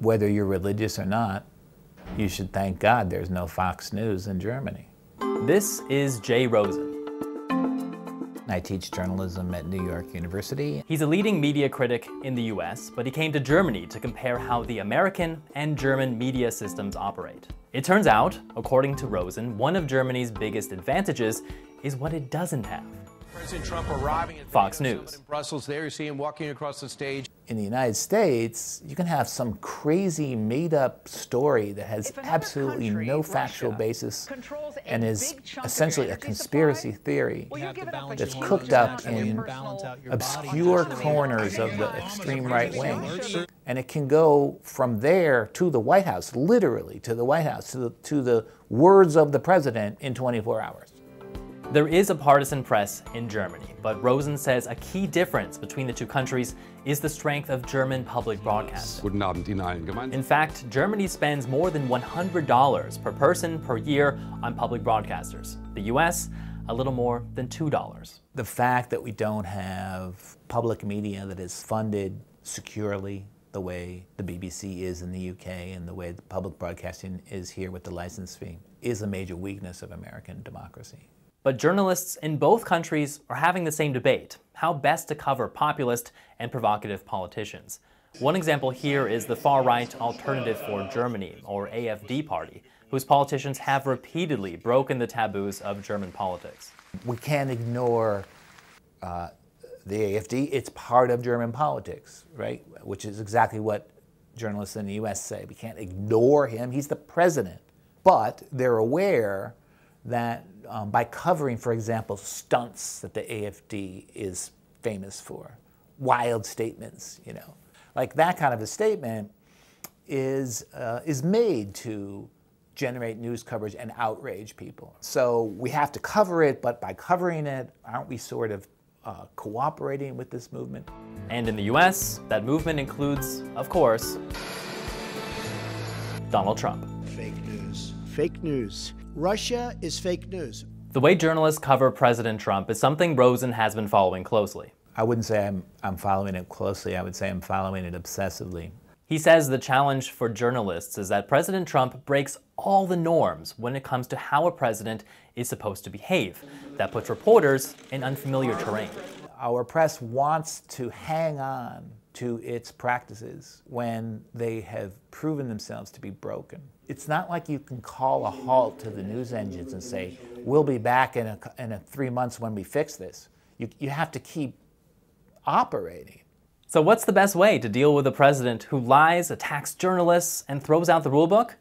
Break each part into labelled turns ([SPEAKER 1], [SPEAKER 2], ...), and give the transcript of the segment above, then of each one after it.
[SPEAKER 1] Whether you're religious or not, you should thank God there's no Fox News in Germany.
[SPEAKER 2] This is Jay Rosen.
[SPEAKER 1] I teach journalism at New York University.
[SPEAKER 2] He's a leading media critic in the US, but he came to Germany to compare how the American and German media systems operate. It turns out, according to Rosen, one of Germany's biggest advantages is what it doesn't have.
[SPEAKER 3] President Trump arriving at
[SPEAKER 2] Fox News.
[SPEAKER 3] In Brussels, there you see him walking across the stage.
[SPEAKER 1] In the United States, you can have some crazy made-up story that has absolutely no factual basis and is essentially a conspiracy theory that's cooked up in obscure corners of the extreme right wing. And it can go from there to the White House, literally to the White House, to the words of the president in 24 hours.
[SPEAKER 2] There is a partisan press in Germany, but Rosen says a key difference between the two countries is the strength of German public broadcasting.
[SPEAKER 4] Guten Abend Ihnen allen gemeinsam.
[SPEAKER 2] In fact, Germany spends more than $100 per person per year on public broadcasters. The US, a little more than $2.
[SPEAKER 1] The fact that we don't have public media that is funded securely the way the BBC is in the UK and the way the public broadcasting is here with the license fee is a major weakness of American democracy.
[SPEAKER 2] But journalists in both countries are having the same debate, how best to cover populist and provocative politicians. One example here is the far-right Alternative for Germany, or AfD party, whose politicians have repeatedly broken the taboos of German politics.
[SPEAKER 1] We can't ignore the AfD. It's part of German politics, right? Which is exactly what journalists in the US say. We can't ignore him. He's the president. But they're aware that by covering, for example, stunts that the AfD is famous for, wild statements, you know, like that kind of a statement is made to generate news coverage and outrage people. So we have to cover it, but by covering it, aren't we sort of cooperating with this movement?
[SPEAKER 2] And in the US, that movement includes, of course, Donald Trump.
[SPEAKER 5] Fake news. Fake news. Russia is fake news.
[SPEAKER 2] The way journalists cover President Trump is something Rosen has been following closely.
[SPEAKER 1] I wouldn't say I'm following it closely. I would say I'm following it obsessively.
[SPEAKER 2] He says the challenge for journalists is that President Trump breaks all the norms when it comes to how a president is supposed to behave. That puts reporters in unfamiliar terrain.
[SPEAKER 1] Our press wants to hang on to its practices when they have proven themselves to be broken. It's not like you can call a halt to the news engines and say, we'll be back in 3 months when we fix this. You have to keep operating.
[SPEAKER 2] So what's the best way to deal with a president who lies, attacks journalists, and throws out the rulebook?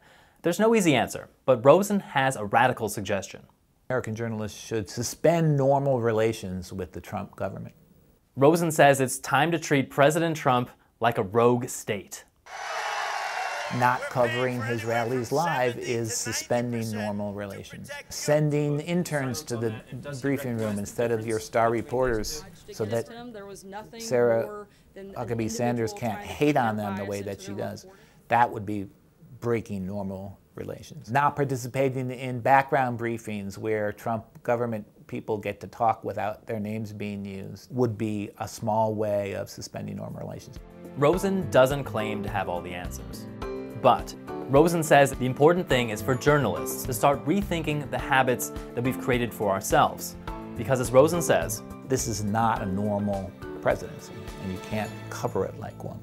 [SPEAKER 2] There's no easy answer, but Rosen has a radical suggestion.
[SPEAKER 1] American journalists should suspend normal relations with the Trump government.
[SPEAKER 2] Rosen says it's time to treat President Trump like a rogue state.
[SPEAKER 1] Not covering his rallies live is suspending normal relations. Sending interns to the briefing room instead of your star reporters so that Sarah Huckabee Sanders can't hate on them the way that she does. That would be breaking normal relations. Not participating in background briefings where Trump government people get to talk without their names being used would be a small way of suspending normal relations.
[SPEAKER 2] Rosen doesn't claim to have all the answers. But Rosen says the important thing is for journalists to start rethinking the habits that we've created for ourselves. Because as Rosen says,
[SPEAKER 1] this is not a normal presidency, and you can't cover it like one.